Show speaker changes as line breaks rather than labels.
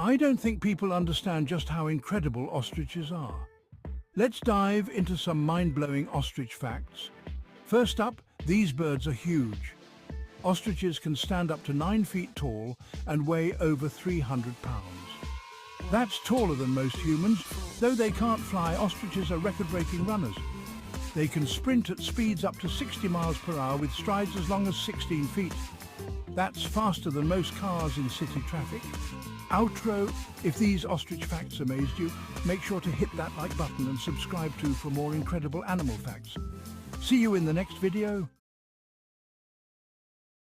I don't think people understand just how incredible ostriches are. Let's dive into some mind-blowing ostrich facts. First up, these birds are huge. Ostriches can stand up to 9 feet tall and weigh over 300 pounds. That's taller than most humans. Though they can't fly, ostriches are record-breaking runners. They can sprint at speeds up to 60 miles per hour with strides as long as 16 feet. That's faster than most cars in city traffic. Outro, if these ostrich facts amazed you, make sure to hit that like button and subscribe too for more incredible animal facts. See you in the next video.